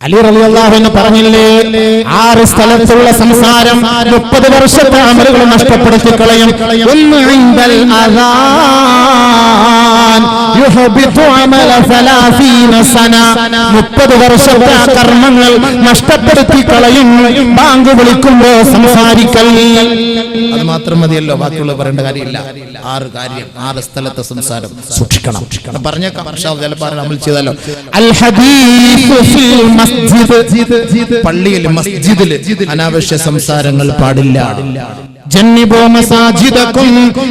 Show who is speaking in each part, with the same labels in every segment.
Speaker 1: അലി റളിയല്ലാഹു അൻഹു പറഞ്ഞില്ലേ, 6 സ്ഥലത്തുള്ള സംസാരം 30 വർഷത്തെ അമലുകൾ നഷ്ടപ്പെടുത്തി കളയും. ഒന്ന് ഇൻദൽ അദാൻ യുഹബിതു അമല 30 സന, 30 വർഷത്തെ കർമ്മങ്ങൾ നഷ്ടപ്പെടുത്തി കളയും ബാങ്ക് വിളിക്കുമ്പോൾ സംസാരിക്കൽ. അത് മാത്രം മതിയല്ലോ, ബാക്കിയുള്ള പറയേണ്ട കാര്യമില്ല. 6 കാര്യം, 6 സ്ഥലത്തെ സംസാരം സൂക്ഷിക്കണം. പറഞ്ഞേക്കാം, അമൽ ചെയ്താലോ. അൽ ഹദീസ് ഫിൽ മസ്ജിദ്, പള്ളിയിൽ മസ്ജിദിൽ അനാവശ്യ സംസാരങ്ങൾ പാടില്ല. ജന്നിബു മസാജിദകും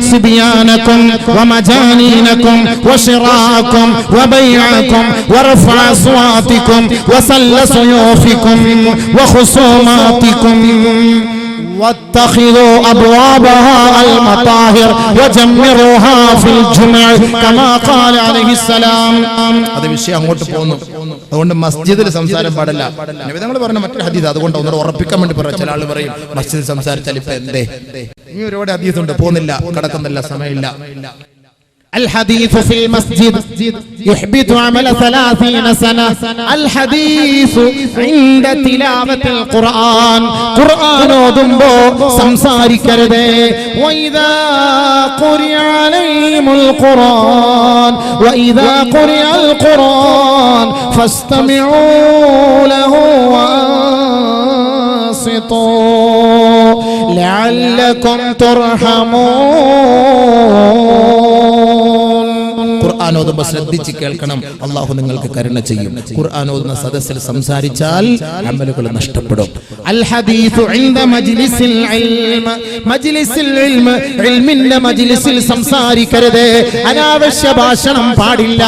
Speaker 1: സിബിയാനകും വമജാനീനകും വശിറാഅകും വബൈഅകും വറഫഅ അസ്വാതികും വസല്ല സുയൂഫികും വഖുസുമാതികും واتخذوا أبوابها المطاهر وجمروها في الجمع كما قال عليه السلام. അത് വിഷയം അങ്ങോട്ട് പോകുന്നു. അതുകൊണ്ട് മസ്ജിദിൽ സംസാരം പാടില്ല. നബി തങ്ങൾ പറഞ്ഞ മറ്റൊരു ഹദീസ്, അതുകൊണ്ട് ഒന്നുകൂടെ ഉറപ്പിക്കാൻ വേണ്ടി പറയാം. ചില ആൾ പറയും മസ്ജിദിൽ സംസാരിച്ചാൽ ഇപ്പൊ എന്തേ, ഇനി ഒരുപാട് ഹദീസ് ഉണ്ട്, പോകുന്നില്ല, കടക്കുന്നില്ല, സമയമില്ല. الحديث في المسجد يحبط عمل 30 سنة. الحديث عند تلاوة القرآن, قرآن ഓതുമ്പോ സംസാരിക്കരുത്. وإذا قرئ عليهم القرآن وإذا قرئ القرآن فاستمعوا له وأنصتوا لعلكم ترحمون. ഖുർആൻ ഓതുമ്പോൾ ശ്രദ്ധിച്ച് കേൾക്കണം, അല്ലാഹു നിങ്ങൾക്ക് കരുണ ചെയ്യും. ഖുർആൻ ഓതുന്ന സദസ്സിൽ സംസാരിച്ചാൽ അമലുകൾ നഷ്ടപ്പെടും. അൽ ഹദീസു ഇൻദ മജ്ലിസിൽ ഇൽമ, മജ്ലിസിൽ ഇൽമ, ഇൽമിന്റെ മജ്ലിസിൽ സംസാരിക്കരുത്. അനാവശ്യ ഭാഷണം പാടില്ല,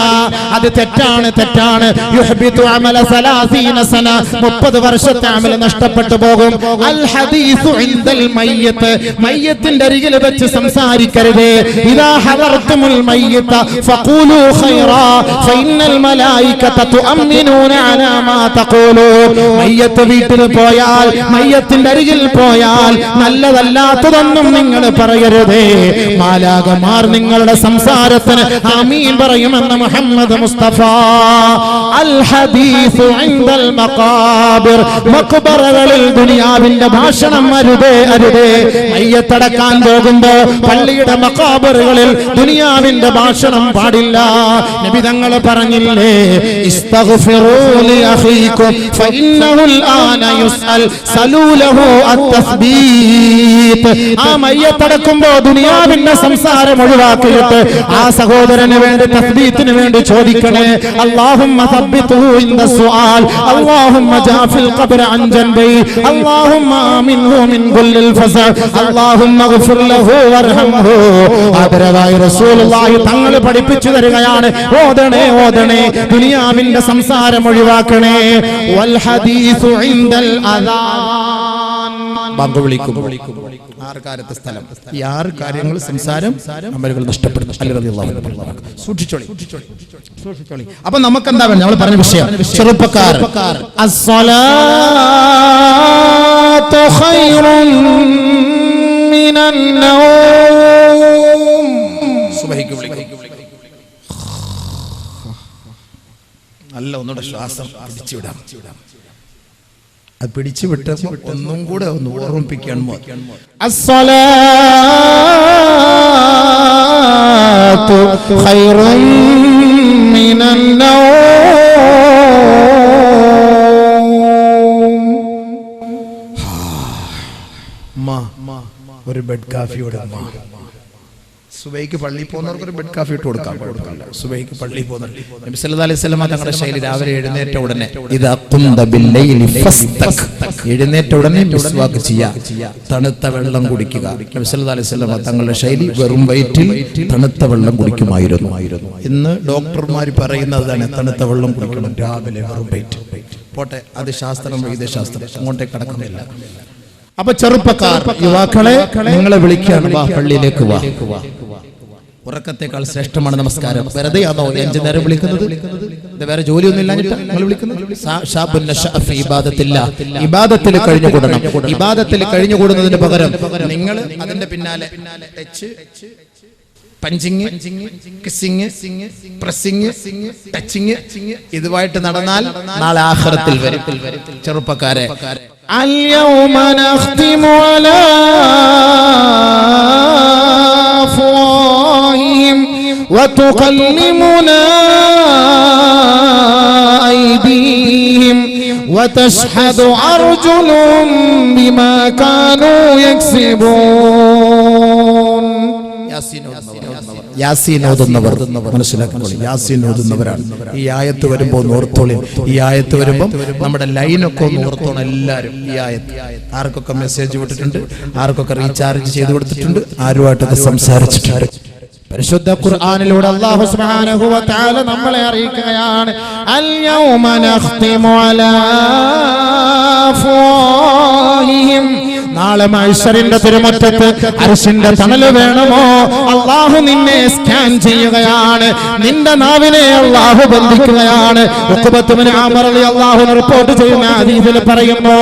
Speaker 1: അത് തെറ്റാണ്, തെറ്റാണ്. യുഹ്ബിതു അമല 30 സന, 30 വർഷത്തെ അമൽ നഷ്ടപ്പെട്ടു പോകും. അൽ ഹദീസു ഇൻദൽ മയ്യിത്ത്, മയ്യിത്തിന്റെ അരികിൽ വെച്ച് സംസാരിക്കരുത്. ഇദാ ഹദർതുമുൽ മയ്യിത്ത ഫഖൂലു ഖൈറാ ഫഇന്നൽ മലായികത തുഅമ്മിനൂന അലാ മാ തഖൂലൂൻ. മയ്യിത്ത് വീട്ടിൽ പോയാൽ, മയ്യിത്തിന്റെ അരികിൽ പോയാൽ നല്ലതല്ലാത്തതൊന്നും നിങ്ങൾ പറയരുതേ. മാലാകമാർ നിങ്ങളുടെ സംസാരത്തിന് ആമീൻ പറയുമെന്ന് മുഹമ്മദ് മുസ്തഫ. അൽ ഹദീസു ഇൻദൽ മഖാബിർ, മഖ്ബറകളിൽ ദുനിയാവിന്റെ ഭാഷണം അരുതേ, അരുതേ. മയ്യിത്തടക്കാൻ പോകുമ്പോ പള്ളിയുടെ മഖാബറുകളിൽ ദുനിയാവിന്റെ ഭാഷണം പാടില്ല. നബി തങ്ങൾ പറഞ്ഞില്ലേ, ഇസ്തഗ്ഫിറൂ ലി അഖീകും ഫഇന്നഹുൽ ആന യുസ്അൽ സലൂലഹു അത്തസ്ബീത്. ആ മയ്യിത്തടക്കുമ്പോ ദുനിയാവിന്റെ സംസാരം ഒഴിവാക്കിയിട്ട് ആ സഹോദരന് വേണ്ടി തസ്ബീത്തിന് വേണ്ടി ചോദിക്കണേ. അല്ലാഹുമ്മ സബ്ബിത്ഹു ഇൻദ സുആൽ, അല്ലാഹുമ്മ ജാഫിൽ ഖബ്ര അൻ ജൻബി, അല്ലാഹുമ്മ ആമിൻഹു മിൻ കുല്ലിൽ ഫസഅ, അല്ലാഹുമ്മഗ്ഫിർ ലഹു വർഹംഹു. ആദരവായ റസൂലുള്ളാഹി തങ്ങൾ പഠിപ്പിച്ചു തരികയാണ്, ഓതണേ, ഓതണേ, ദുനിയാവിന്റെ സംസാരം ഒഴിവാക്കണേ. വൽ ഹദീസു ഇൻദൽ അദാൻ, ബാങ്ക് വിളിക്കും. 6 കാര്യത്തെ സ്ഥലം, ഈ 6 കാര്യങ്ങൾ സംസാരം അമലുകൾ നഷ്ടപ്പെടുന്നു. അലി റളിയല്ലാഹു അൻഹു സൂക്ഷിച്ചോളി, സൂക്ഷിച്ചോളി. അപ്പൊ നമുക്ക് എന്താ വേണം, നമ്മൾ പറഞ്ഞ വിഷയം, ചെറുപ്പക്കാർ അസ്സലാത്തു ഖൈറുൻ മിനൻ നൗം. സുബ്ഹിക്ക് വിളിക്കും. നല്ല ഒന്നുകൂടെ ശ്വാസം പിടിച്ചുവിടാം. അത് പിടിച്ചുവിട്ട് ഒന്നും കൂടെ ഒന്ന് ഓർമ്മിപ്പിക്കാൻ. അസ്സലാത്തു ഖൈറുൻ മിനൻ നൗം. ഒരു ബെഡ് കാഫിയോടെ സുബൈക്ക് പള്ളിയിൽ പോകുന്നവർക്ക് ഒരു ബെഡ് കാഫി ഇട്ട് കൊടുക്കാം, കുഴപ്പമില്ല. സുബൈക്ക് പള്ളിയിൽ പോകുന്നവർ, നബി സല്ലല്ലാഹു അലൈഹി വസല്ലം തങ്ങളുടെ ശൈലി, രാവിലെ എഴുന്നേറ്റ ഉടനെ ഇദാ ഖുംത ബില്ലൈലി ഫസ്തക്, എഴുന്നേറ്റ ഉടനെ മിസ്വാക്ക് ചെയ്യുക, തണുത്ത വെള്ളം കുടിക്കുക. നബി സല്ലല്ലാഹു അലൈഹി വസല്ലം തങ്ങളുടെ ശൈലി വെറും വയറ്റിൽ തണുത്ത വെള്ളം കുടിക്കുമായിരുന്നു. ഇന്ന് ഡോക്ടർമാർ പറയുന്നതാണ് തണുത്ത വെള്ളം കുടിക്കണം രാവിലെ വെറും വയറ്റിൽ. പോട്ടെ, അത് ശാസ്ത്രം, വൈദ്യശാസ്ത്രം, അങ്ങോട്ടേക്ക് കടക്കുന്നില്ല. അപ്പൊ ചെറുപ്പക്കാർ, യുവാക്കളെ നിങ്ങളെ വിളിക്കുകയാണ്, വാ പള്ളിയിലേക്ക് വാ. ഉറക്കത്തെക്കാൾ ശ്രേഷ്ഠമാണ് നമസ്കാരം. വെറുതെ ആണോ 5 നേരം വിളിക്കുന്നത്? വേറെ ജോലിയൊന്നും ഇല്ലാഞ്ഞിട്ട് നിങ്ങൾ വിളിക്കുന്നത്? ഇബാദത്തിൽ കഴിഞ്ഞുകൂടണം. ഇബാദത്തിൽ കഴിഞ്ഞുകൂടുന്നതിന് പകരം നിങ്ങൾ അതിന്റെ പിന്നാലെ പഞ്ചിങ്, കിസ്സിങ്, പ്രസ്സിങ്, ടച്ചിങ് ഇതുമായിട്ട് നടന്നാൽ നാളെ ആഖിറത്തിൽ വരും. ചെറുപ്പക്കാരെ,
Speaker 2: اليوم نختم على أفواههم وتكلمنا أيديهم وتشهد أرجلهم بما كانوا يكسبون.
Speaker 1: യാസീൻ ഓതുന്നവർ മനസ്സിലാക്കിക്കോളി, യാസീൻ ഓതുന്നവരാണ്. ഈ ആയത്ത് വരുമ്പോൾ ഓർത്തോളി. ഈ ആയത്ത് വരുമ്പോൾ നമ്മുടെ ലൈനൊക്കെ ഒന്ന് ഓർത്തോണം എല്ലാവരും. ഈ ആയത്ത് ആർക്കൊക്കെ മെസ്സേജ് വിട്ടിട്ടുണ്ട്, ആർക്കൊക്കെ റീചാർജ് ചെയ്ത് കൊടുത്തിട്ടുണ്ട്, ആരുമായിട്ടൊക്കെ സംസാരിച്ചിട്ടുണ്ട്.
Speaker 2: പരിശുദ്ധ ഖുർആനിലൂടെ അല്ലാഹു സുബ്ഹാനഹു വ തആല നമ്മളെ അറിയിക്കുകയാണ്, അൽ യൗമ നഖ്തിമു അലാ അഫ്വാഹിഹിം. നാളെ മഹ്ശറിന്റെ തിരുമുറ്റത്ത് അർശിന്റെ തണല് വേണമോ? അല്ലാഹു നിന്നെ സ്കാൻ ചെയ്യുകയാണ്. നിന്റെ നാവിനെ അല്ലാഹു ബന്ധിക്കുകയാണ്. ഉഖബത്ത് ഇബ്നു അമർ റളിയല്ലാഹു അൻഹു റിപ്പോർട്ട് ചെയ്യുന്ന ഹദീസിൽ പറയുന്നു,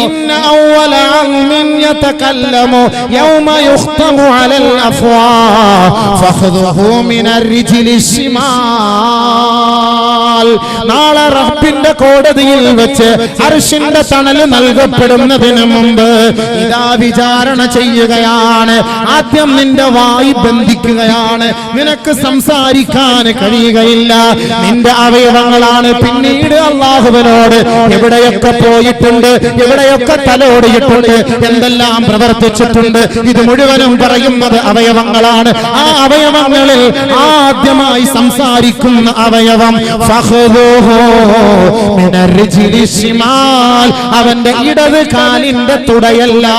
Speaker 2: ഇന്ന അവ്വല അൽമിൻ യതകല്ലമു യൗമ യുഖ്തമു അലൽ അഫ്വാഹ് ഫഖദുഹു മിനർ റിജ്ലി ശിമാൽ. നാളെ റബ്ബിന്റെ കോടതിയിൽ വെച്ച് അർശിന്റെ തണല് നൽകപ്പെടുന്നതിന് മുമ്പ് ഇതാ വിചാരണ ചെയ്യുകയാണ്. ആദ്യം നിന്റെ വായ് ബന്ധിക്കുകയാണ്. നിനക്ക് സംസാരിക്കാൻ കഴിയുകയില്ല. നിന്റെ അവയവങ്ങളാണ് പിന്നീട് അല്ലാഹുവിനോട് എവിടെയൊക്കെ പോയിട്ടുണ്ട്, എവിടെയൊക്കെ തലോടിയിട്ടുണ്ട്, എന്തെല്ലാം പ്രവർത്തിച്ചിട്ടുണ്ട്, ഇത് മുഴുവനും പറയുന്നത് അവയവങ്ങളാണ്. ആ അവയവങ്ങളിൽ ആദ്യമായി സംസാരിക്കുന്ന അവയവം ഫഖദുഹു മിനർ റിജ്ലി ശിമാൽ, അവന്റെ ഇടത് കാലിന്റെ തുടയല്ലാണ്.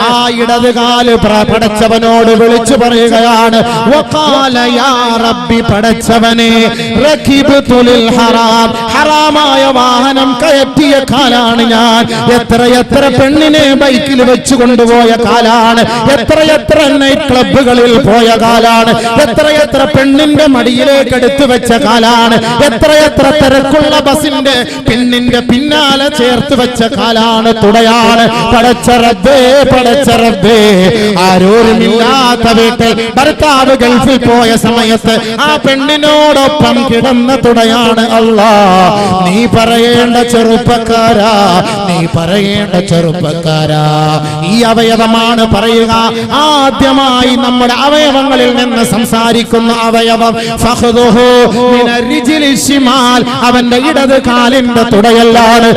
Speaker 2: ആ ഇടത് കാല് പടച്ചവനോട് വിളിച്ചു പറയുകയാണ്, വഖാല യാ റബ്ബി, പടച്ചവനെ, റകിബ്തു ലിൽ ഹറാം, ഹറാമായ വാഹനം കയറ്റിയ കാലാണ് ഞാൻ. എത്രയെത്ര പെണ്ണിനെ ബൈക്കിൽ വെച്ചു കൊണ്ടുപോയ കാലാണ്, എത്രയെത്ര നൈറ്റ് ക്ലബ്ബുകളിൽ പോയ കാലാണ്, എത്രയെത്ര പെണ്ണിന്റെ മടിയിലേക്ക് എടുത്തു വെച്ച കാലാണ്, എത്രയെത്ര തിരക്കുള്ള ബസിന്റെ പെണ്ണിന്റെ പിന്നാലെ ചേർത്ത് വെച്ച കാലാണ്, തുടയാണ്. പടച്ച റബ്ബേ, ആരോരുമില്ലാത്ത വീട്ടിൽ ഭർത്താവ് ഗൾഫിൽ പോയ സമയത്ത് ആ പെണ്ണിനോടൊപ്പം കിടന്ന തുടയാണ്. അല്ലാ, നീ പറയേണ്ട ചെറുപ്പക്കാരാ, നീ പറയേണ്ട ചെറുപ്പക്കാരാ, ഈ അവയവമാണ് പറയുക. ആദ്യമായി നമ്മുടെ അവയവങ്ങളിൽ നിന്ന് സംസാരിക്കുന്ന അവയവം ഫഖദുഹു മിനർ റിജ്ലി ശിമാൽ, അവന്റെ ഇടത് കാലിന്റെ തുടയല്ലാണ്.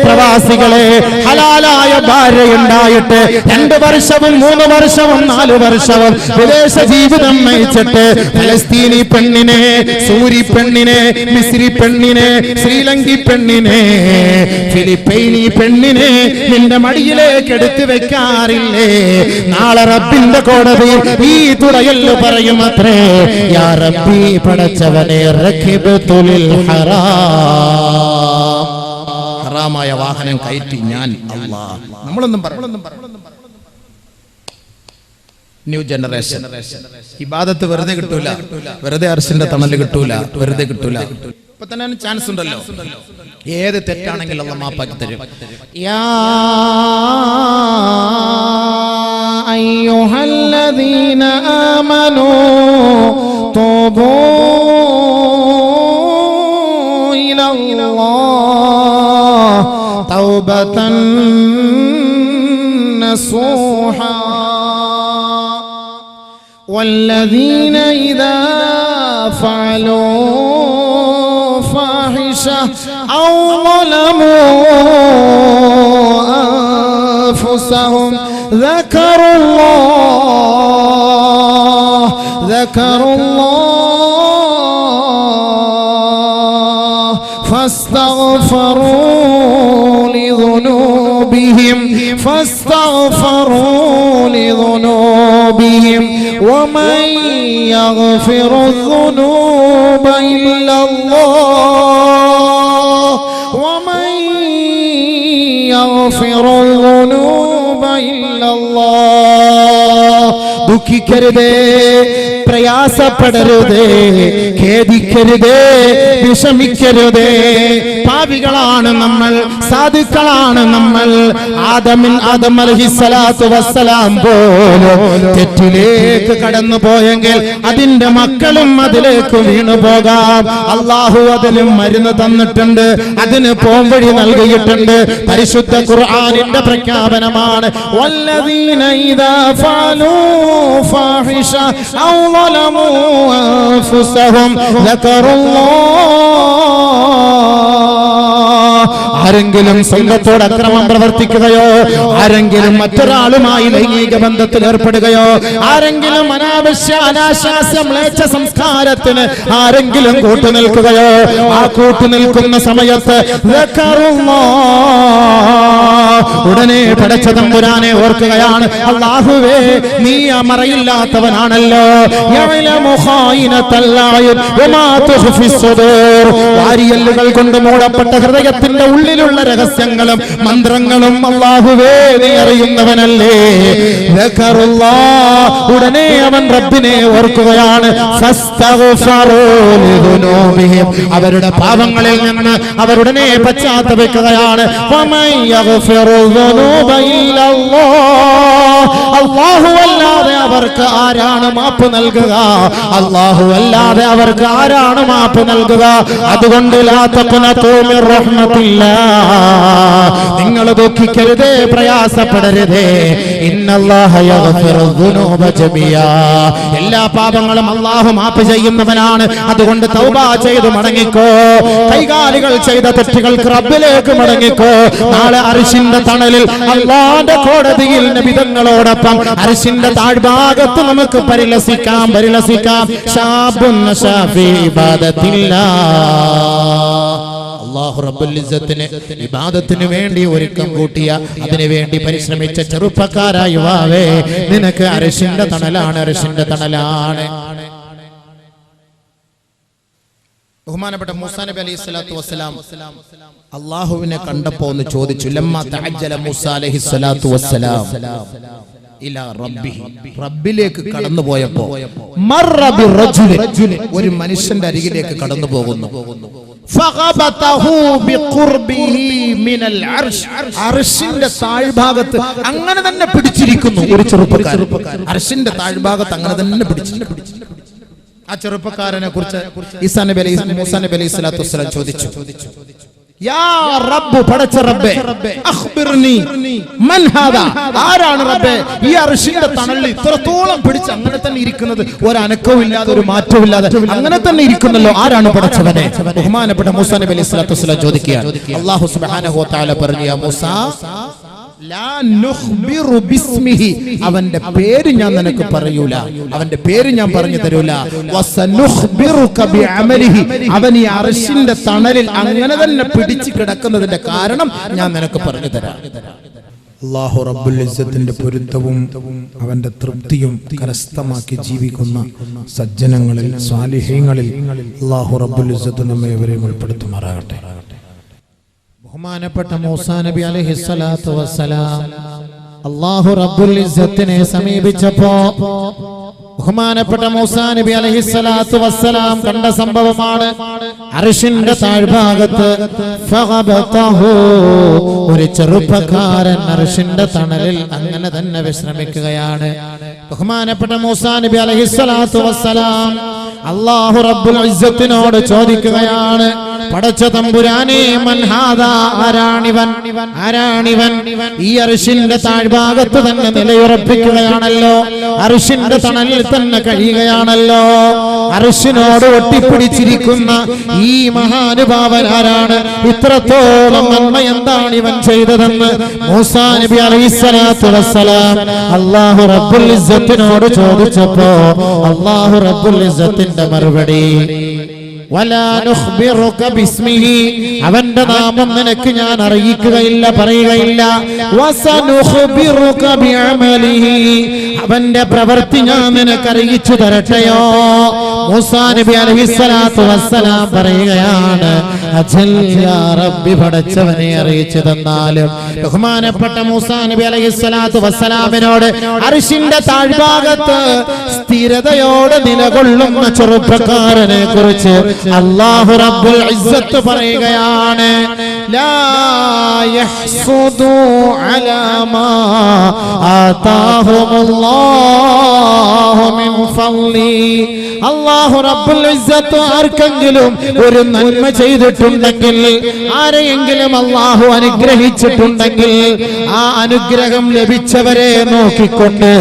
Speaker 2: പ്രവാസികളെ, ഹലാലായ ഭാര്യയുണ്ടായിട്ട് 2 വർഷവും 3 വർഷവും 4 വർഷവും വിദേശ ജീവിതം നയിച്ചിട്ട് ഫലസ്തീനി പെണ്ണിനെ, സൂരി പെണ്ണിനെ, മിസ്രി പെണ്ണിനെ, ശ്രീലങ്കി പെണ്ണിനെ, ഫിലിപ്പൈനി പെണ്ണിനെ നിന്റെ മടിയിലേക്ക് എടുത്തു വെക്കാറില്ലേ? നാളെ റബ്ബിന്റെ കോടതിയിൽ ഈ തുടയല് പറയും അത്രേ, യാ റബ്ബി, പടച്ചവനെ, റകിബ്തു ലിൽ ഹറാം, ഹറാമായ വാഹനം കയറ്റി ഞാൻ. അല്ലാഹ്, നമ്മളൊന്നും ന്യൂ ജനറേഷൻ ഇബാദത്ത് വെറുതെ കിട്ടൂല, വെറുതെ അർശിന്റെ തണല് കിട്ടൂല, വെറുതെ കിട്ടൂല. ഇപ്പൊ തന്നെ ചാൻസ് ഉണ്ടല്ലോ, ഏത് തെറ്റാണെങ്കിലും അല്ലാഹ് മാപ്പാക്കി തരും. യാ അയ്യുഹല്ലദീന ആമനൂ തൂബൂ ഇലല്ലാഹ് തൗബതൻ നസൂഹാ والذين إذا فعلوا فاحشة أو ظلموا أنفسهم ذكروا الله فاستغفروا لذنوبهم ومن يغفر الذنوب إلا الله ദുഃഖിക്കരുതേ, പ്രയാസപ്പെടരുതേ, ഖേദിക്കരുതേ, വിഷമിക്കരുതേ, പാപികളാണ് നമ്മൾ, സാധുക്കളാണ് നമ്മൾ. ആദം അലൈഹിസ്സലാത്തു വസ്സലാം പോലും തെറ്റിലേക്ക് കടന്നു പോയെങ്കിൽ അതിന്റെ മക്കളും അതിലേക്ക് വീണു പോകാം. അള്ളാഹു അതിന് മരുന്ന് തന്നിട്ടുണ്ട്, അതിന് പോംവഴി നൽകിയിട്ടുണ്ട്. പരിശുദ്ധ ഖുർആനിന്റെ പ്രഖ്യാപനമാണ് വല്ലദീന ഇദാ ഫഅലൂ ഫാഹിഷ ഔ ളലമൂ അൻഫുസഹും ആരെങ്കിലും സംഘത്തോട് അക്രമം പ്രവർത്തിക്കുകയോ, ആരെങ്കിലും മറ്റൊരാളുമായി ലൈംഗിക ബന്ധത്തിൽ ഏർപ്പെടുകയോ, ആരെങ്കിലും അനാശാസ്യ മ്ലേച്ഛ സംസ്കാരത്തിന് ആരെങ്കിലും കൂട്ടുനിൽക്കുകയോ, ആ കൂട്ടുനിൽക്കുന്ന സമയത്ത് ഉടനെ പടച്ച തമ്പുരാനെ ഓർക്കുകയാണ്. അല്ലാഹുവേ, നീ മറയില്ലാത്തവനാണല്ലോ. വാരിയല്ലുകൾ കൊണ്ട് മൂടപ്പെട്ട ഹൃദയത്തിന്റെ ഉള്ളിലുള്ള രഹസ്യങ്ങളും മന്ത്രങ്ങളും അല്ലാഹുവേ നീ അറിയുന്നവനല്ലേ. ഉടനെ അവൻ റബ്ബിനെ ഓർക്കുകയാണ്. അവരുടെ പാപങ്ങളിൽ നിന്ന് അവരുടനെ പശ്ചാത്തപിക്കുകയാണ്. അല്ലാഹു അല്ലാതെ അവർക്ക് ആരാണ് മാപ്പ് നൽകുക? അല്ലാഹു അല്ലാതെ അവർക്ക് ആരാണ് മാപ്പ് നൽകുക? അതുകൊണ്ട് ലാ തഖ്നതു മിർ റഹ്മത്തില്ലാഹ്, നിങ്ങൾ ദുഃഖിക്കരുതേ, പ്രയാസപ്പെടരുതേ. ഇന്നല്ലാഹ യഗ്ഫിറു ദുനൂബ ജമിയാ, എല്ലാ പാപങ്ങളും അല്ലാഹു മാപ്പ് ചെയ്യുന്നവനാണ്. അതുകൊണ്ട് തൗബ ചെയ്തു മടങ്ങിക്കോ. കൈകാലികൾ ചെയ്ത തെറ്റുകൾക്ക് റബ്ബിലേക്ക് മടങ്ങിക്കോ. നാളെ അർശിന്റെ തണലിൽ അല്ലാഹുവിന്റെ കോടതിയിൽ നബിതങ്ങളോടൊപ്പം അർശിന്റെ താഴ്ഭാഗത്ത് നമുക്ക് പരിലസിക്കാം. ശാബുൻ നശാഫി ഇബാദത്തില്ലാഹ്. അല്ലാഹു റബ്ബുൽ ഇസ്സത്തിന് ഇബാദത്തിന് വേണ്ടി ഒരുക്കം കൂട്ടിയ, അതിനു വേണ്ടി പരിശ്രമിച്ച ചെറുപ്പക്കാരായ യുവാവേ, നിനക്ക് അർശിന്റെ തണലാണ്, അർശിന്റെ തണലാണ്. ബഹുമാനപ്പെട്ട മൂസാ നബി അലൈഹിസ്സലാത്തു വസ്സലാം അല്ലാഹുവിനെ കണ്ടപ്പോ ഒന്ന് ചോദിച്ചു. ലമ്മാ തഅജ്ജല മൂസാ അലൈഹിസ്സലാത്തു വസ്സലാം ഇലാ റബ്ബിഹി, റബ്ബിലേക്ക് കടന്നു പോയപ്പോ മർറ ബിറജുലി, ഒരു മനുഷ്യന്റെ അരികിലേക്ക് കടന്നു പോകുന്നു. ഫഖബതഹു ബിഖുർബിഹി മിനൽ അർശ്, അർശിന്റെ താഴ്ഭാഗത്ത് അങ്ങനെ തന്നെ പിടിച്ചിരിക്കുന്നു ഒരു ചെറുപ്പക്കാരൻ. അർശിന്റെ താഴ്ഭാഗത്ത് അങ്ങനെ തന്നെ പിടിച്ചിരിക്കുന്നു. ആ ചെറുപ്പക്കാരനെ കുറിച്ച് മൂസാ നബി അലൈഹി സ്വലാത്തു വസ്സലാം ചോദിച്ചു. യാ റബ്ബ്, പടച്ച റബ്ബേ, അഖ്ബിർനി മൻ ഹാദാ, ആരാണ് റബ്ബേ ഈ അർശിന്റെ തണലിൽ ഇത്രത്തോളം പിടിച്ച് അങ്ങനെ തന്നെ ഇരിക്കുന്നത്, ഒരു അനക്കവും ഇല്ലാതെ ഒരു മാറ്റവും ഇല്ലാതെ അങ്ങനെ തന്നെ ഇരിക്കുന്നല്ലോ, ആരാണ് പടച്ചവനെ? ബഹുമാനപ്പെട്ട മൂസാ നബി അലൈഹി സ്വലാത്തു വസ്സലാം ചോദിക്കുകയാണ്. അല്ലാഹു സുബ്ഹാനഹു വ തആല പറഞ്ഞു, യാ മൂസാ ലാ നുഖ്ബിറു ബിസ്മിഹി, അവന്റെ പേര് ഞാൻ നിനക്ക് പറയൂല, അവന്റെ പേര് ഞാൻ പറഞ്ഞു തരൂല. വസനുഖ്ബിറുക ബിഅമലിഹി, അവൻ ഈ അർശിന്റെ തണലിൽ അങ്ങനെ തന്നെ പിടിച്ചു കിടക്കുന്നതിന്റെ കാരണം ഞാൻ നിനക്ക് പറഞ്ഞു തരാം.
Speaker 1: അല്ലാഹു റബ്ബുൽ ഇസ്സത്തിന്റെ പൊരുത്തവും അവന്റെ തൃപ്തിയും കരസ്ഥമാക്കി ജീവിക്കുന്ന സജ്ജനങ്ങളിൽ, സ്വാലിഹീങ്ങളിൽ അല്ലാഹു റബ്ബുൽ ഇസ്സത്ത് നമ്മെ ഇവരെയും ഉൾപ്പെടുത്തുമാറാകട്ടെ.
Speaker 2: ബഹുമാനപ്പെട്ട മൂസാ നബി അലൈഹിസ്സലാത്തു വസ്സലാം അല്ലാഹു റബ്ബുൽ ഇസ്സത്തിനെ സമീപിച്ചപ്പോ ബഹുമാനപ്പെട്ട മൂസാ നബി അലൈഹിസ്സലാത്തു വസ്സലാം കണ്ട സംഭവമാണ്. അർശിന്റെ താഴ്ഭാഗത്ത് ഫഖബതഹു, ഒരു ചെറുപ്പക്കാരൻ അർശിന്റെ തണലിൽ അങ്ങനെ തന്നെ വിശ്രമിക്കുകയാണ്. ബഹുമാനപ്പെട്ട മൂസാ നബി അലൈഹിസ്സലാത്തു വസ്സലാം അല്ലാഹു റബ്ബുൽ ഇസ്സത്തിനോട് ചോദിക്കുകയാണ്, പടച്ച തമ്പുരാനെ, മൻ ഹാദാ, ആരാണിവൻ? ഈ അർശിന്റെ താഴ്ഭാഗത്ത് തന്നെ നിലയുറപ്പിക്കുകയാണല്ലോ, അർശിന്റെ തണലിൽ തന്നെ കഴിയുകയാണല്ലോ, അർശിനോട് ഒട്ടിപ്പിടിച്ചിരിക്കുന്ന ഈ മഹാനുഭാവൻ ആരാണ്? ഇത്രത്തോളം നന്മ എന്താണ് ഇവൻ ചെയ്തതെന്ന് മൂസാ നബി അലൈഹിസ്സലാത്തു വസ്സലാം അല്ലാഹു റബ്ബുൽ ഇസ്സത്തിനോട് ചോദിച്ചപ്പോ അല്ലാഹു റബ്ബുൽ ഇസ്സത്തിന്റെ മറുപടി, വലാ നുഖ്ബിറുക ബിസ്മിഹി, അവന്റെ നാമം നിനക്ക് ഞാൻ അറിയിക്കുകയില്ല, പറയുകയില്ല. വസനുഖ്ബിറുക ബിഅമലിഹി, അവന്റെ പ്രവൃത്തി ഞാൻ നിനക്ക് അറിയിച്ചു തരട്ടെയോ? മൂസാ നബി അലൈഹിസ്സലാത്തു വസ്സലാം പറയുകയാണ്, അജൽ യാ റബ്ബി, പടച്ചവനെ അറിയിച്ചു തന്നാലും. ബഹുമാനപ്പെട്ട മൂസാ നബി അലൈഹിസ്സലാത്തു വസ്സലാമിനോട് അർശിന്റെ താഴ്ഭാഗത്ത് സ്ഥിരതയോടെ നിലകൊള്ളുന്ന ചെറുപ്പക്കാരനെ കുറിച്ച് അല്ലാഹു റബ്ബുൽ ഇസ്സത്ത് പറയുകയാണ്, ലാ യഹ്സുദു അലാ മാ ആതാഹുമുല്ലാഹു മിൻ ഫളി. അല്ലാഹു റബ്ബുൽ ഇസ്സത്ത് ആർക്കെങ്കിലും ഒരു നന്മ ചെയ്തിട്ടുണ്ടെങ്കിൽ, ആരെയെങ്കിലും അല്ലാഹു അനുഗ്രഹിച്ചിട്ടുണ്ടെങ്കിൽ, ആ അനുഗ്രഹം ലഭിച്ചവരെ നോക്കിക്കൊണ്ട്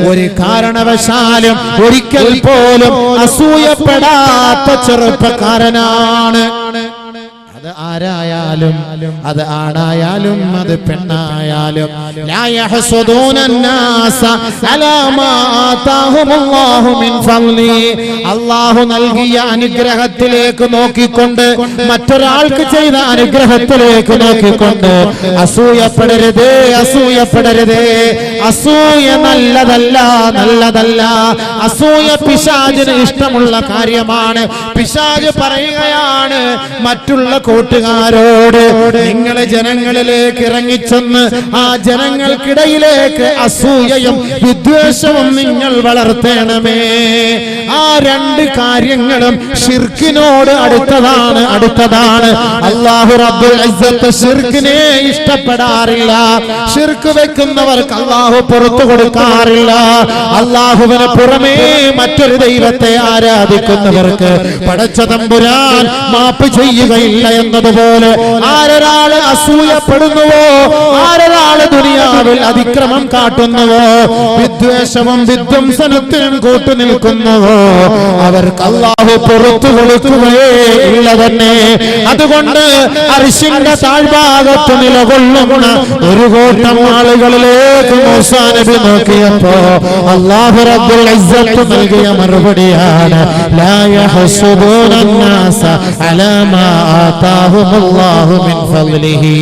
Speaker 2: ഒരു കാരണവശാലും ഒരിക്കൽ പോലും അസൂയപ്പെടാത്ത ചെറുപ്പക്കാരനാണ്. അത് ആരായാലും, അത് ആണായാലും, അത് പെണ്ണായാലും, ലാ യഹ്സുദൂന അന്നാസ അലാ മാ ആതാഹുമുല്ലാഹു മിൻ ഫളി. അല്ലാഹു നൽകിയ അനുഗ്രഹത്തിലേക്ക് നോക്കിക്കൊണ്ട്, മറ്റൊരാൾക്ക് ചെയ്ത അനുഗ്രഹത്തിലേക്ക് നോക്കിക്കൊണ്ട് അസൂയപ്പെടരുതേ, അസൂയപ്പെടരുതേ. അസൂയ നല്ലതല്ല, നല്ലതല്ല. അസൂയ പിശാചിന് ഇഷ്ടമുള്ള കാര്യമാണ്. പിശാച് പറയുകയാണ് മറ്റുള്ള കൂട്ടുകാരോട്, നിങ്ങളെ ജനങ്ങളിലേക്ക് ഇറങ്ങിച്ചെന്ന് ആ ജനങ്ങൾക്കിടയിലേക്ക് അസൂയയും വിദ്വേഷവും നിങ്ങൾ വളർത്തണമേ. ആ രണ്ട് കാര്യങ്ങളും ശിർക്കിനോട് അടുത്തതാണ്. അല്ലാഹു റബ്ബുൽ ഇസ്സത്ത് ശിർക്കിനെ ഇഷ്ടപ്പെടാറില്ല. ശിർക്ക് വെക്കുന്നവർക്ക് അല്ലാഹു പുറത്തു കൊടുക്കാറില്ല. അല്ലാഹുവിന് പുറമേ മറ്റൊരു ദൈവത്തെ ആരാധിക്കുന്നവർക്ക് പടച്ച തമ്പുരാൻ മാപ്പ് ചെയ്യുകയില്ല എന്നതുപോലെ ആരൊരാള് അസൂയപ്പെടുന്നുവോ, ആരൊരാള് ദുനിയാവിൽ അതിക്രമം കാട്ടുന്നുവോ, വിദ്വേഷവും വിധ്വംസനത്തിനും കൂട്ടുനിൽക്കുന്നുവോ, അവർക്ക് അല്ലാഹു പുറത്തു കൊടുക്കുകയേ ഇല്ല തന്നെ. അതുകൊണ്ട് അർശിന്റെ താഴ്ഭാഗത്ത് നിലകൊള്ളുന്ന ഒരു കൂട്ടം ആളുകളിലേക്ക് മൂസാ നബി നോക്കിയപ്പോ അല്ലാഹു റബ്ബുൽ ഇസ്സത്ത് നൽകിയ മറുപടിയാണ്, ലാ യഹ്സുദൂന അന്നാസ അലാ മാ ആതാഹുമുല്ലാഹു മിൻ ഫളലിഹി.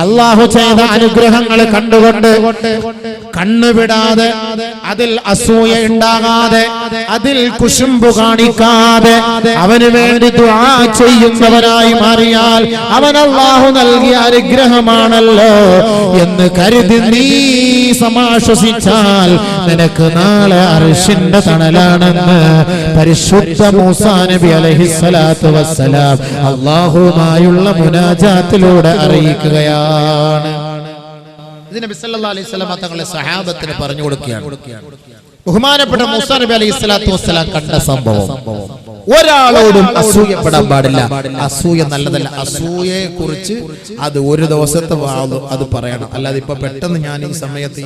Speaker 2: അല്ലാഹു ചെയ്ത അനുഗ്രഹങ്ങൾ കണ്ടുകൊണ്ട് കണ്ണുവിടാതെ, അതിൽ അസൂയ ഉണ്ടാകാതെ, അതിൽ കുശുമ്പു കാണിക്കാതെ അവന് വേണ്ടി ദുആ ചെയ്യുന്നവനായി മാറിയാൽ അവൻ അല്ലാഹു നൽകിയ അനുഗ്രഹമാണല്ലോ എന്ന് കരുതി നീ സമാശ്വസിച്ചാൽ നിനക്ക് നാളെ അർശിന്റെ തണലാണെന്ന് പരിശുദ്ധ മൂസാ നബി അലൈഹിസ്സലാത്തു വസ്സലാം അല്ലാഹുവുമായുള്ള മുനാജാത്തിലൂടെ അറിയിക്കുകയാണ്. ഇത് നബി സല്ലല്ലാഹു അലൈഹി വസല്ലം തങ്ങളുടെ സഹാബത്തിന് പറഞ്ഞു കൊടുക്കുകയാണ്. ബഹുമാനപ്പെട്ട മൂസാ നബി അലൈഹിസ്സലാത്തു വസ്സലാം കണ്ട സംഭവം. ഒരാളോടും അസൂയപ്പെടാൻ പാടില്ല. അസൂയ നല്ലതല്ല. അസൂയയെ കുറിച്ച് അത് ഒരു ദിവസത്തെ അത് പറയണം. അല്ലാതെ ഇപ്പൊ പെട്ടെന്ന് ഞാൻ ഈ സമയത്ത്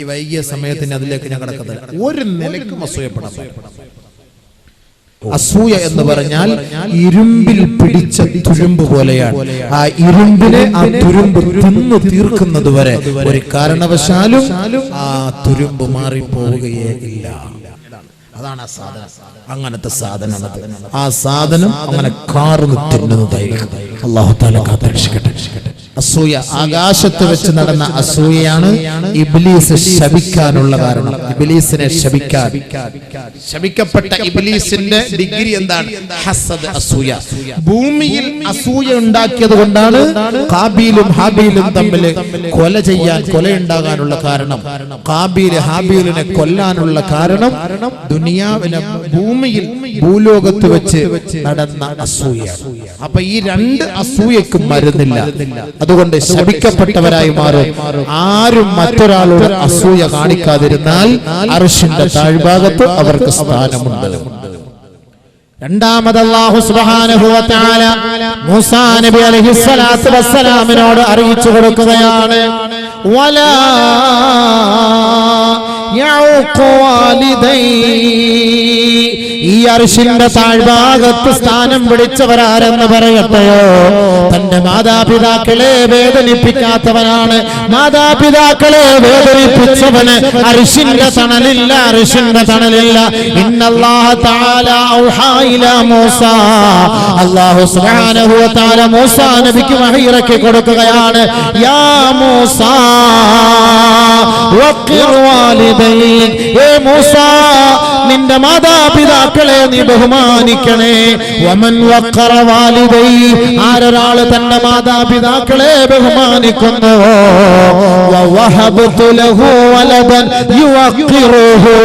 Speaker 2: ഈ വൈകിയ സമയത്തിന് അതിലേക്ക് ഞാൻ കിടക്കുന്നില്ല. ഒരു നിലയ്ക്കും അസൂയപ്പെടാൻ പാടില്ല. അസൂയ എന്ന് പറഞ്ഞാൽ ഇരുമ്പിൽ പിടിച്ച തുരുമ്പ് പോലെയാണ്. ആ ഇരുമ്പിനെ ആ തുരുമ്പ് തിന്നു തീർക്കുന്നത് വരെ ഒരു കാരണവശാലും ആ തുരുമ്പ് മാറിപ്പോവുകയേ ഇല്ല. അതാണ് ആ സാധനം. അങ്ങനത്തെ സാധനം. ആ സാധനം അങ്ങനെ കാർന്ന് തിന്നുന്നതായിരിക്കും. അല്ലാഹു തആല കാത്തുരക്ഷിക്കട്ടെ. അസൂയ, ആകാശത്ത് വെച്ച് നടന്ന അസൂയയാണ് ഇബ്ലീസ് ശപിക്കാനുള്ള കാരണം. ഇബ്ലീസിനെ ശപിക്കപ്പെട്ട ഇബ്ലീസിന്റെ ഡിഗ്രി എന്താണ്? ഹസദ്, അസൂയ. ഭൂമിയിൽ അസൂയ ഉണ്ടാക്കിയത് കൊണ്ടാണ് കാബീലും ഹാബീലും തമ്മിൽ കൊലയുണ്ടാകാനുള്ള കാരണം. കാബീൽ ഹാബീലിനെ കൊല്ലാനുള്ള കാരണം ദുനിയാവിനെ ഭൂമിയിൽ ഭൂലോകത്ത് വെച്ച് നടന്ന അസൂയ. അപ്പൊ ഈ രണ്ട് അസൂയക്കും മരുന്നില്ല. അതുകൊണ്ട് ശപിക്കപ്പെട്ടവരായി മാറും. ആരും മറ്റൊരാളോട് അസൂയ കാണിക്കാതിരുന്നാൽ അർശിന്റെ താഴ്ഭാഗത്ത് അവർക്ക് സ്ഥാനമുണ്ട്. രണ്ടാമത് അല്ലാഹു സുബ്ഹാനഹു വ തആല മൂസാ നബി അലൈഹിസ്സലാത്തു വസ്സലാമിനോട് അറിയിച്ചു കൊടുക്കുകയാണ്, വലാ യഉഖു വാലിദൈ. ഈ അർശിന്റെ താഴ്ഭാഗത്ത് സ്ഥാനം പിടിച്ചവരാരെന്ന് പറയട്ടെയോ? തന്റെ മാതാപിതാക്കളെ വേദനിപ്പിക്കാത്തവനാണ്. മാതാപിതാക്കളെ വേദനിപ്പിച്ചവന് അർശിന്റെ തണലില്ല, അർശിന്റെ തണലില്ല. ഇന്നല്ലാഹ തആല ഔഹാ ഇലാ മൂസാ. അല്ലാഹു സുബ്ഹാനഹു വ തആല മൂസാ നബിക്ക് വഹി ഇറക്കി കൊടുക്കുകയാണ്, യാ മൂസാ വഖിർ വാലിദൈക്. ഏ മൂസാ, നിന്റെ മാതാപിതാക്കൾ മാതാപിതാക്കളെ നീ ബഹുമാനിക്കണേ. വമൻ വഖറ വാലിദൈ, ആരൊരാൾ തന്റെ മാതാപിതാക്കളെ ബഹുമാനിക്കുന്നുവോ വവഹബതു ലഹു വലദൻ യുവഖിറുഹു,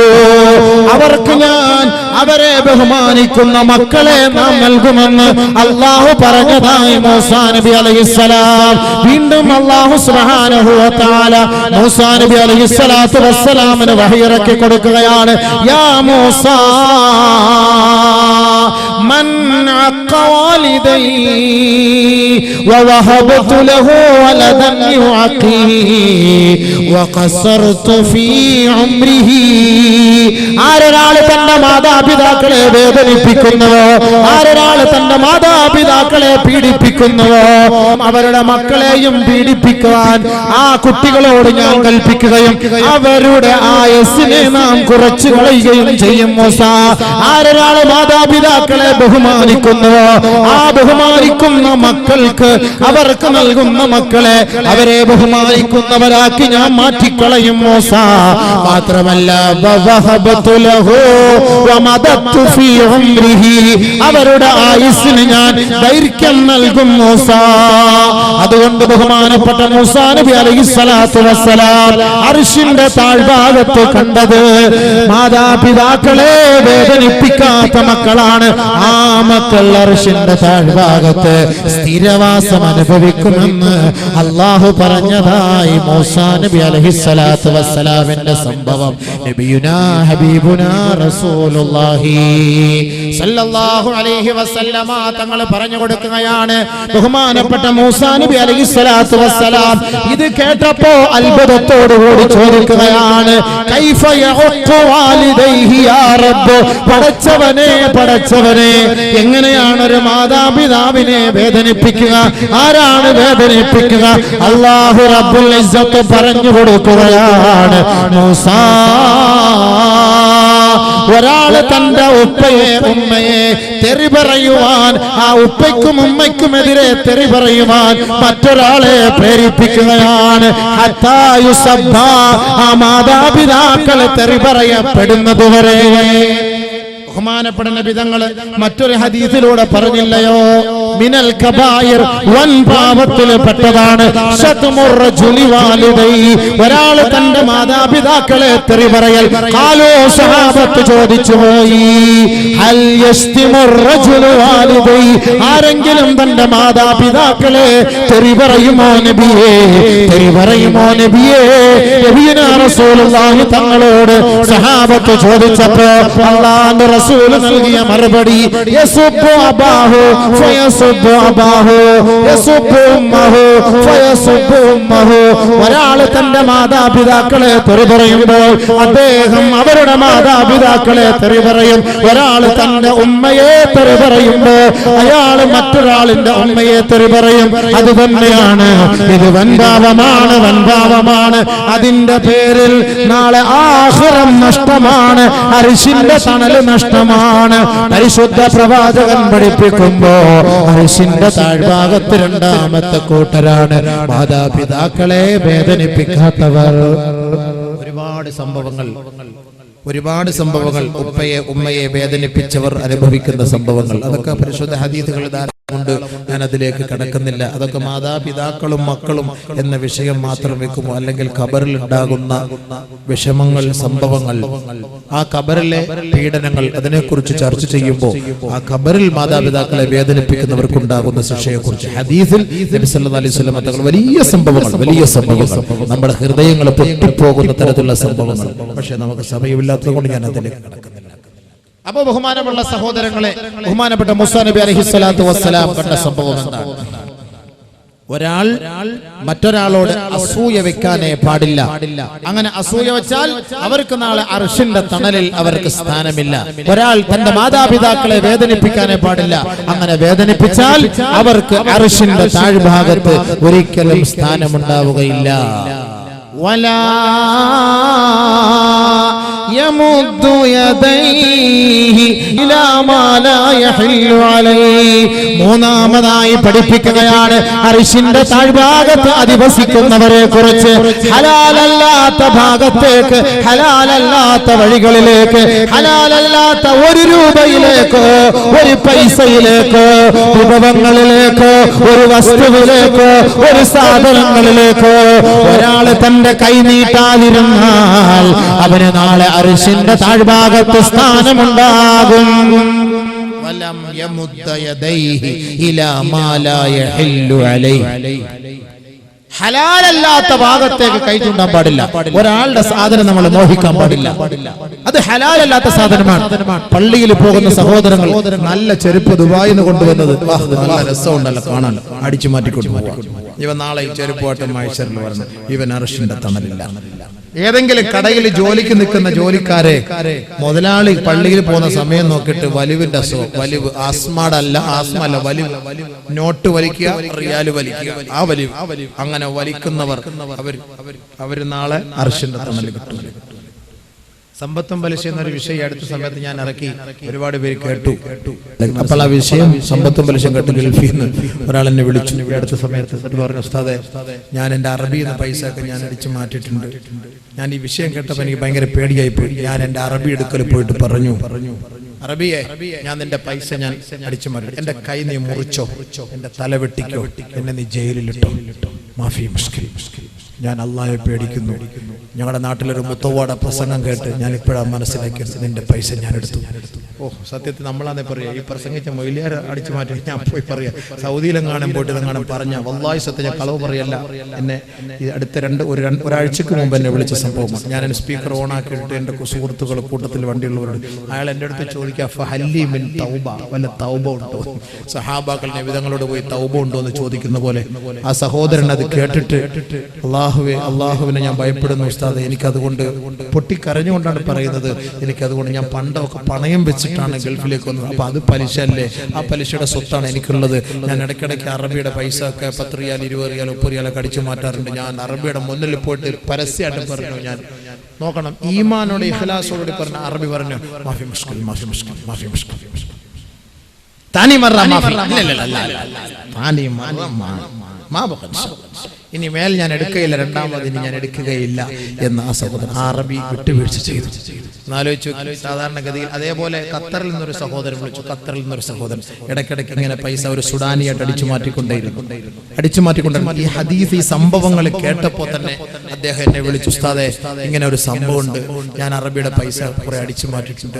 Speaker 2: അവർക്ക് ഞാൻ അവരെ ബഹുമാനിക്കുന്ന മക്കളെ നാം നൽകുമെന്ന് അല്ലാഹു പറഞ്ഞതായി മൂസാ നബി അലൈഹിസ്സലാം. വീണ്ടും അല്ലാഹു സുബ്ഹാനഹു വ തആല മൂസാ നബി അലൈഹിസ്സലാത്തു വസ്സലാമിന് വഹി ഇറക്കി കൊടുക്കുകയാണ്. യാ മൂസാ മൻ അഖ വാലിദൈ വവഹബതു ലഹു വലദൻ യുഅഖി വഖസർതു ഫീ ഉംരിഹി, ആരൊരാൾ തന്റെ മാതാപിതാക്കളെ വേദനിപ്പിക്കുന്നുവോ, ആരൊരാൾ തന്റെ മാതാപിതാക്കളെ പീഡിപ്പിക്കുന്നുവോ അവരുടെ മക്കളെയും പീഡിപ്പിക്കുവാൻ ആ കുട്ടികളോട് ഞാൻ കൽപ്പിക്കുകയും അവരുടെ ആയുസ്സിനെ നാം കുറച്ചു കളയുകയും ചെയ്യും. മൂസാ, ആരൊരാൾ മാതാപിതാക്കളെ ബഹുമാനിക്കുന്നുവോ ആ ബഹുമാനിക്കുന്ന മക്കൾക്ക് അവർക്ക് നൽകുന്ന മക്കളെ അവരെ ബഹുമാനിക്കുന്നവരാക്കി ഞാൻ മാറ്റിക്കളയും. മൂസാ, മാത്രമല്ല അവരുടെ ആയുസ്സിന് ഞാൻ ദൈർഘ്യം നൽകും. മൂസാ, അതുകൊണ്ട് ബഹുമാനപ്പെട്ട മൂസാ നബി അലൈഹിസ്സലാത്തു വസ്സലാം അർശിന്റെ താഴ്ഭാഗത്ത് കണ്ടത് മാതാപിതാക്കളെ വേദനിപ്പിക്കാത്ത മക്കളാണ്. ആ മക്കൾ അർശിന്റെ താഴ്ഭാഗത്ത് സ്ഥിരവാസം അനുഭവിക്കുമെന്ന് അല്ലാഹു പറഞ്ഞതായി മൂസാ നബി അലൈഹിസ്സലാത്തു വസ്സലാമിന്റെ സംഭവം നബിയുനാ ഹബീബുനാ റസൂലുള്ളാഹി സല്ലല്ലാഹു അലൈഹി വസല്ലമ തങ്ങൾ പറഞ്ഞു കൊടുക്കുകയാണ്. ബഹുമാനപ്പെട്ട മൂസാ നബി അലൈഹിസ്സലാത്തു വസ്സലാം ഇത് കേട്ടപ്പോ അത്ഭുതത്തോടുകൂടി ചോദിക്കുകയാണ്, കൈഫ യഉഖു വാലിദൈഹി യാ റബ്ബ്, പടച്ചവനെ പടച്ചവനെ, എങ്ങനെയാണ് ഒരു മാതാപിതാവിനെ വേദനിപ്പിക്കുക? ആരാണ് വേദനിപ്പിക്കുക? അല്ലാഹു റബ്ബുൽ ഇസ്സത്ത് പറഞ്ഞു കൊടുക്കുകയാണ്, മൂസാ, ഒരാള് തന്റെ ഉപ്പയെ ഉമ്മയെ തെറി പറയുവാൻ, ആ ഉപ്പയ്ക്കും ഉമ്മയ്ക്കുമെതിരെ തെറി പറയുവാൻ മറ്റൊരാളെ പ്രേരിപ്പിക്കുകയാണ്. ഹത്താ യുസബ്ബ, ആ മാതാപിതാക്കളെ തെറി പറയപ്പെടുന്നതുവരെ. ബഹുമാനപ്പെട്ട നബി തങ്ങൾ മറ്റൊരു ഹദീസിലൂടെ പറഞ്ഞില്ലയോ, മിനൽ കബായിർ, വൻ പാപത്തിൽ പെട്ടതാണ് ശത്മുർ റജുലി വാലിദൈ, ഒരാൾ തന്റെ മാതാപിതാക്കളെ തെറി പറയൽ. ഖാലൂ, സഹാബത്ത് ചോദിച്ചു പോയി, ഹൽ യസ്തിമുർ റജുലു വാലിദൈ, ആരെങ്കിലും തന്റെ മാതാപിതാക്കളെ തെറി പറയുമോ നബിയേ, തെറി പറയുമോ നബിയേ? നബിയുനാ റസൂലുള്ളാഹി തങ്ങളോട് സഹാബത്ത് ചോദിച്ചപ്പോൾ അല്ലാഹുവിന്റെ റസൂൽ നൽകിയ മറുപടി, യസുബ്ബു അബാഹു ഫയസുബ്ബു അബാഹു യസുബ്ബു ഉമ്മഹു ഫയസുബ്ബു ഉമ്മഹു, ഒരാൾ തന്റെ മാതാപിതാക്കളെ തെറി പറയുമ്പോൾ അദ്ദേഹം അവരുടെ മാതാപിതാക്കളെ തെറി പറയും. ഒരാൾ തന്റെ ഉമ്മയെ തെറി പറയുമ്പോൾ അയാൾ മറ്റൊരാളിന്റെ ഉമ്മയെ തെറി പറയും. അത് തന്നെയാണ്, ഇത് വൻപാപമാണ്, വൻപാപമാണ്. അതിന്റെ പേരിൽ നാളെ ആഖിറം നഷ്ടമാണ്, അർശിന്റെ തണൽ നഷ്ടമാണ്. പരിശുദ്ധ പ്രവാചകൻ പഠിപ്പിക്കുമ്പോ അർശിന്റെ താഴ്ഭാഗത്ത് രണ്ടാമത്തെ കൂട്ടരാണ് മാതാപിതാക്കളെ വേദനിപ്പിക്കാത്തവർ. ഒരുപാട് സംഭവങ്ങൾ ഉപ്പയെ ഉമ്മയെ വേദനിപ്പിച്ചവർ അനുഭവിക്കുന്ന സംഭവങ്ങൾ, അതൊക്കെ പരിശുദ്ധ ഹദീസുകൾ കൊണ്ട് ഞാൻ അതിലേക്ക് കടക്കുന്നില്ല. അതൊക്കെ മാതാപിതാക്കളും മക്കളും എന്ന വിഷയം മാത്രം വെക്കുമോ, അല്ലെങ്കിൽ ഖബറിൽ ഉണ്ടാകുന്ന വിഷമങ്ങൾ, സംഭവങ്ങൾ, ആ ഖബറിലെ പീഡനങ്ങൾ, അതിനെക്കുറിച്ച് ചർച്ച ചെയ്യുമ്പോൾ ആ ഖബറിൽ മാതാപിതാക്കളെ വേദനിപ്പിക്കുന്നവർക്കുണ്ടാകുന്ന ശിക്ഷയെക്കുറിച്ച് ഹദീസിൽ നബി സല്ലല്ലാഹു അലൈഹി വസല്ലം തങ്ങൾ വലിയ സംഭവങ്ങൾ, നമ്മുടെ ഹൃദയങ്ങൾ പൊട്ടിപ്പോകുന്ന തരത്തിലുള്ള സംഭവങ്ങൾ. പക്ഷെ നമുക്ക് സമയമില്ലാത്തത് കൊണ്ട് ഞാൻ അതിലേക്ക് കടക്കുന്നില്ല. അപ്പൊ ബഹുമാനമുള്ള സഹോദരങ്ങളെ, ബഹുമാനപ്പെട്ട മൂസാ നബി അലൈഹിസ്സലാത്തു വസ്സലാം കണ്ട സംഭവം എന്താണ്? ഒരാൾ മറ്റൊരാളോട് അസൂയ വെക്കാനേ പാടില്ല. അങ്ങനെ അസൂയ വെച്ചാൽ അവർക്ക് നാളെ അർശിന്റെ തണലിൽ അവർക്ക് സ്ഥാനമില്ല. ഒരാൾ തന്റെ മാതാപിതാക്കളെ വേദനിപ്പിക്കാനേ പാടില്ല. അങ്ങനെ വേദനിപ്പിച്ചാൽ അവർക്ക് അർശിന്റെ താഴ്ഭാഗത്ത് ഒരിക്കലും സ്ഥാനമുണ്ടാവുകയില്ല. യമുദ്ദു യദൈഹി ഇലാ മാ ലാ യഹില്ലു അലൈഹി. മൂന്നാമതായി പഠിപ്പിക്കുകയാണ് അർശിന്റെ താഴ്ഭാഗത്ത് അധിവസിക്കുന്നവരെ കുറിച്ച്. ഹലാലല്ലാത്ത ഭാഗത്തേക്ക്, ഹലാലല്ലാത്ത വഴികളിലേക്ക്, ഹലാലല്ലാത്ത ഒരു രൂപയിലേക്കോ ഒരു പൈസയിലേക്കോ വിഭവങ്ങളിലേക്കോ ഒരു വസ്തുവിലേക്കോ ഒരു സാധനങ്ങളിലേക്കോ ഒരാൾ തന്റെ കൈ നീട്ടാതിരുന്നാൽ അവന് നാളെ അർശിന്റെ താഴ്ഭാഗത്ത് സ്ഥാനമുണ്ടാകും. വലം യമുദ്ദ യദൈഹി ഇലാ മാ ലാ യഹില്ലു അലൈഹി. ഹലാലല്ലാത്ത ഭാഗത്തേക്ക് കൈ ചൂണ്ടാൻ പാടില്ല. ഒരാളുടെ സാധനം നമ്മൾ മോഹിക്കാൻ പാടില്ല. അത് ഹലാലല്ലാത്ത സാധനമാണ്. പള്ളിയിൽ പോകുന്ന സഹോദരങ്ങൾ നല്ല ചെരുപ്പ് ദുബായിൽ നിന്ന് കൊണ്ടുവന്നത് നല്ല രസമുണ്ടല്ലോ കാണാൻ, അടിച്ചു മാറ്റിക്കൊണ്ടു പോവാം. ഇവൻ നാളെ ഈ ചെരുപ്പുവാട്ടം മൈസറിൽ പറഞ്ഞു ഇവൻ അർശിന്റെ തണലില്ല. ഏതെങ്കിലും കടയിൽ ജോലിക്ക് നിൽക്കുന്ന ജോലിക്കാരെ മുതലാളി പള്ളിയിൽ പോകുന്ന സമയം നോക്കിയിട്ട് വലിവിന്റെ അസുഖം, വലിവ് ആസ്മല്ല, വലിവ്, നോട്ട് വലിക്കുക, റിയാല് വലിക്കുക, ആ വലിവ്, അങ്ങനെ വലിക്കുന്നവർ അവർ നാളെ അർശിന്റെ തണൽ കിട്ടും. സമ്പത്തും പലിശ എന്നൊരു വിഷയം അടുത്ത സമയത്ത് ഞാൻ ഇറക്കി, ഒരുപാട് പേര് കേട്ടു. അപ്പോൾ ആ വിഷയം സമ്പത്തും പലിശ കേട്ട് ഗൾഫിൽ നിന്ന് ഒരാൾ എന്നെ വിളിച്ചു അടുത്ത സമയത്ത്. പറഞ്ഞു ഉസ്താദേ, ഞാൻ എൻ്റെ അറബിയിൽ നിന്ന് പൈസ ഒക്കെ ഞാൻ അടിച്ചു മാറ്റിയിട്ടുണ്ട്. ഞാൻ ഈ വിഷയം കേട്ടപ്പോൾ എനിക്ക് ഭയങ്കര പേടിയായി പോയി. ഞാൻ എൻ്റെ അറബി എടുക്കൽ പോയിട്ട് പറഞ്ഞു, അറബിയെ, ഞാൻ നിന്റെ പൈസ ഞാൻ അടിച്ചു മാറ്റി, എന്റെ കൈ നീ മുറിച്ചോ, എന്റെ തല വെട്ടിക്കോ, എന്നെ നീ ജയിലിലിട്ടോ, മാഫി മുഷ്കിൽ. ഞാൻ അള്ളാഹയെ പേടിക്കുന്നു. ഞങ്ങളുടെ നാട്ടിലൊരു മുത്തവാട പ്രസംഗം കേട്ട് ഞാൻ ഇപ്പോഴാണ് മനസ്സിലാക്കിയത്, നിന്റെ പൈസ ഞാൻ എടുത്തു. ഓ, സത്യത്തിൽ നമ്മളാന്നേ പറയാ, ഈ പ്രസംഗിച്ച മൊയിലിയാർ അടിച്ചു മാറ്റി ഞാൻ പോയി പറയാ. സൗദിയിലെങ്ങാനും പോയിട്ട് ഇതെങ്ങാനും പറഞ്ഞ വല്ലാഹി സത്യം ഞാൻ കളവ് പറയല്ല. എന്നെ അടുത്ത ഒരാഴ്ചക്ക് മുമ്പ് എന്നെ വിളിച്ച സംഭവമാണ്. ഞാൻ എൻ്റെ സ്പീക്കർ ഓൺ ആക്കിയിട്ട് എൻ്റെ സുഹൃത്തുക്കൾ കൂട്ടത്തിൽ വണ്ടിയുള്ളവരുണ്ട്. അയാൾ എൻ്റെ അടുത്ത് ചോദിക്കുക, ഫഹല്ലി മിൻ തൗബ, വല്ല തൗബ ഉണ്ടോ? സഹാബാക്കൾ നബിതങ്ങളോട് പോയി തൗബ ഉണ്ടോ എന്ന് ചോദിക്കുന്ന പോലെ ആ സഹോദരൻ അത് കേട്ടിട്ട്, അള്ളാഹുവിനെ ഞാൻ ഭയപ്പെടുന്നു ഉസ്താദ്, എനിക്കതുകൊണ്ട് പൊട്ടിക്കരഞ്ഞുകൊണ്ടാണ് പറയുന്നത്, എനിക്കതുകൊണ്ട് ഞാൻ പണ്ടൊക്കെ പണയം വെച്ചിട്ടാണ് ഗൾഫിലേക്ക് വന്നത്. അപ്പൊ അത് പലിശ അല്ലേ? ആ പലിശയുടെ സ്വത്താണ് എനിക്കുള്ളത്. ഞാൻ ഇടയ്ക്കിടയ്ക്ക് അറബിയുടെ പൈസ ഒക്കെ 10 റിയാൽ 20 റിയാൽ 30 റിയാലൊക്കെ അടിച്ചു മാറ്റാറുണ്ട്. ഞാൻ അറബിയുടെ മുന്നിൽ പോയിട്ട് പരസ്യമായിട്ട് പറഞ്ഞു, ഞാൻ നോക്കണം, ഈമാനോട് ഇഖ്ലാസോട് പറഞ്ഞ അറബി പറഞ്ഞു, മാഫി മുഷ്കിൽ, മാഫി മുഷ്കിൽ, മാഫി മുഷ്കിൽ, താനി മറ മാഫി, താനി മറ, ഇനി മേൽ ഞാൻ എടുക്കുകയില്ല, രണ്ടാമത് ഇനി ഞാൻ എടുക്കുകയില്ല എന്ന് ആ സഹോദരൻ അറബി വിട്ടുവീഴ്ച ചെയ്തു. എന്നാലോചിച്ചു, സാധാരണഗതിയിൽ അതേപോലെ ഖത്തറിൽ നിന്നൊരു സഹോദരൻ വിളിച്ചു. ഖത്തറിൽ നിന്നൊരു സഹോദരൻ ഇടയ്ക്കിടയ്ക്ക് ഇങ്ങനെ പൈസ ഒരു സുഡാനിയായിട്ട് അടിച്ചു മാറ്റിക്കൊണ്ടേയിരുന്നു. ഈ ഹദീസ്, ഈ സംഭവങ്ങൾ കേട്ടപ്പോൾ തന്നെ അദ്ദേഹം എന്നെ വിളിച്ചു, ഉസ്താദേ, ഇങ്ങനെ ഒരു സംഭവം ഉണ്ട്, ഞാൻ അറബിയുടെ പൈസ കുറെ അടിച്ചു മാറ്റിയിട്ടുണ്ട്.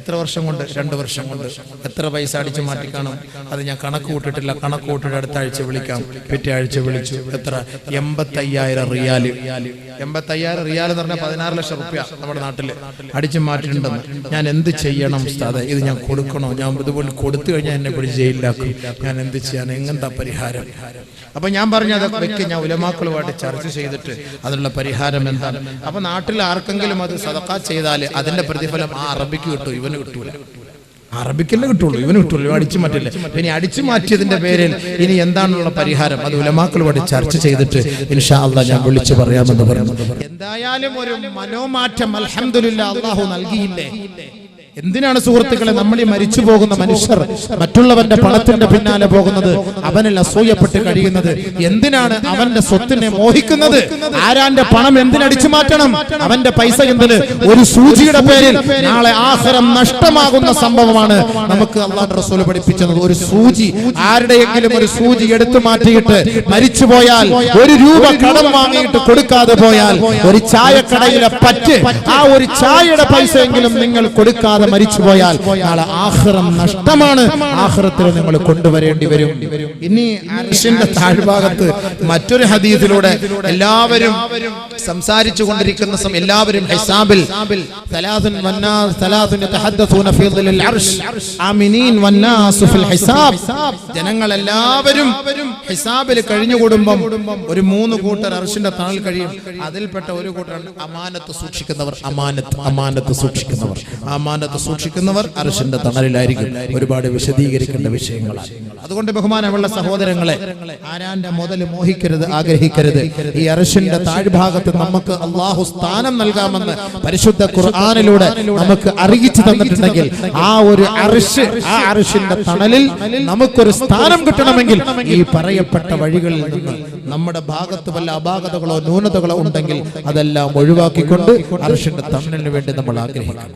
Speaker 2: എത്ര വർഷം കൊണ്ട്? 2 വർഷം കൊണ്ട്. എത്ര പൈസ അടിച്ചു മാറ്റിക്കാണും? അത് ഞാൻ കണക്ക് കൂട്ടിട്ടില്ല, കണക്ക് കൂട്ടിട്ട് അടുത്ത ആഴ്ച വിളിക്കാം. പിറ്റേ ആഴ്ച വിളിച്ചു. എത്ര? 85,000 റിയാല്. 85,000 റിയാൽ എന്ന് പറഞ്ഞാൽ 16 ലക്ഷം റുപ്യ നമ്മുടെ നാട്ടില് അടിച്ചു മാറ്റിയിട്ടുണ്ടെന്ന്. ഞാൻ എന്ത് ചെയ്യണം ഉസ്താദേ? ഇത് ഞാൻ കൊടുക്കണോ? ഞാൻ ഇതുപോലെ കൊടുത്തു കഴിഞ്ഞാൽ എന്നെ പിടിച്ച് ജയിലിലാക്കും. ഞാൻ എന്ത് ചെയ്യാൻ? എങ്ങനത്തെ പരിഹാരം? അപ്പൊ ഞാൻ പറഞ്ഞു, അതൊക്കെ വെക്ക്, ഞാൻ ഉലമാക്കളുമായിട്ട് ചർച്ച ചെയ്തിട്ട് അതിനുള്ള പരിഹാരം എന്താണ്. അപ്പൊ നാട്ടിൽ ആർക്കെങ്കിലും അത് സദഖ ചെയ്താൽ അതിന്റെ പ്രതിഫലം ആ അറബിക്ക് കിട്ടും, ഇവന് കിട്ടൂല. അറബിക്കല്ലേ കിട്ടുള്ളൂ, ഇവന് കിട്ടുള്ളൂ, അടിച്ചു മാറ്റില്ല. ഇനി അടിച്ചു മാറ്റിയതിന്റെ പേരിൽ ഇനി എന്താണുള്ള പരിഹാരം, അത് ഉലമാക്കളുമായിട്ട് ചർച്ച ചെയ്തിട്ട് ഇൻഷാ അല്ലാഹ് ഞാൻ വിളിച്ചു പറയാമെന്ന് പറഞ്ഞു. എന്തായാലും ഒരു മനോമാറ്റം അൽഹംദുലില്ലാഹ് അല്ലാഹു നൽകിയില്ലേ. എന്തിനാണ് സുഹൃത്തുക്കളെ നമ്മൾ ഈ മരിച്ചു പോകുന്ന മനുഷ്യർ മറ്റുള്ളവന്റെ പണത്തിന്റെ പിന്നാലെ പോകുന്നത്, അവനിൽ അസൂയപ്പെട്ട് കഴിയുന്നത്? എന്തിനാണ് അവന്റെ സ്വത്തിനെ മോഹിക്കുന്നത്? ആരാന്റെ പണം എന്തിനടിച്ചു മാറ്റണം? അവന്റെ പൈസ എന്തിന്? ഒരു സൂചിയുടെ പേരിൽ നാളെ ആഖിറം നഷ്ടമാകുന്ന സംഭവമാണ് നമുക്ക് അല്ലാഹുവിന്റെ റസൂൽ പഠിപ്പിച്ചത്. ഒരു സൂചി, ആരുടെയെങ്കിലും ഒരു സൂചി എടുത്തു മാറ്റിയിട്ട് മരിച്ചു പോയാൽ, 1 രൂപ കടം വാങ്ങിയിട്ട് കൊടുക്കാതെ പോയാൽ, ഒരു ചായക്കടയിലെ പറ്റ്, ആ ഒരു ചായയുടെ പൈസയെങ്കിലും നിങ്ങൾ കൊടുക്കാതെ മരിച്ചു പോയാൽ നാളെ ആഖിറം നഷ്ടമാണ്. ആഖിറത്തിൽ നിങ്ങൾ കൊണ്ടുവരേണ്ടി വരും. ഇനി അർശിന്റെ താഴ്ഭാഗത്ത് മറ്റൊരു ഹദീസിലൂടെ എല്ലാവരും സംസാരിച്ചു കൊണ്ടിരിക്കുന്ന സമയം എല്ലാവരും ഹിസാബിൽ ജനങ്ങൾ എല്ലാവരും ഹിസാബിൽ കഴിഞ്ഞുകൂടുമ്പം ഒരു 3 കൂട്ടർ അർശിന്റെ താഴിൽ കഴിയും. അതിൽപ്പെട്ട ഒരു കൂട്ടർ അമാനത്ത് സൂക്ഷിക്കുന്നവർ. അമാനത്ത് സൂക്ഷിക്കുന്നവർ
Speaker 1: അമാനത്ത് സൂക്ഷിക്കുന്നവർ അർശിന്റെ തണലിലായിരിക്കും. ഒരുപാട് വിശദീകരിക്കേണ്ട വിഷയങ്ങളാണ്. അതുകൊണ്ട് ബഹുമാനമുള്ള സഹോദരങ്ങളെ, ആരാന്റെ മുതൽ മോഹിക്കരുത്, ആഗ്രഹിക്കരുത്. ഈ അർശിന്റെ താഴ്ഭാഗത്ത് നമുക്ക് അള്ളാഹു സ്ഥാനം നൽകാമെന്ന് പരിശുദ്ധ ഖുർആനിലൂടെ നമുക്ക് അറിയിച്ചു തന്നിട്ടുണ്ടെങ്കിൽ ആ ഒരു അർശ്, ആ അർശിന്റെ തണലിൽ നമുക്കൊരു സ്ഥാനം കിട്ടണമെങ്കിൽ ഈ പറയപ്പെട്ട വഴികളിൽ നിന്ന് നമ്മുടെ ഭാഗത്ത് വല്ല അപാകതകളോ ന്യൂനതകളോ ഉണ്ടെങ്കിൽ അതെല്ലാം ഒഴിവാക്കിക്കൊണ്ട് അർശിന്റെ തണലിന് വേണ്ടി നമ്മൾ ആഗ്രഹിക്കണം.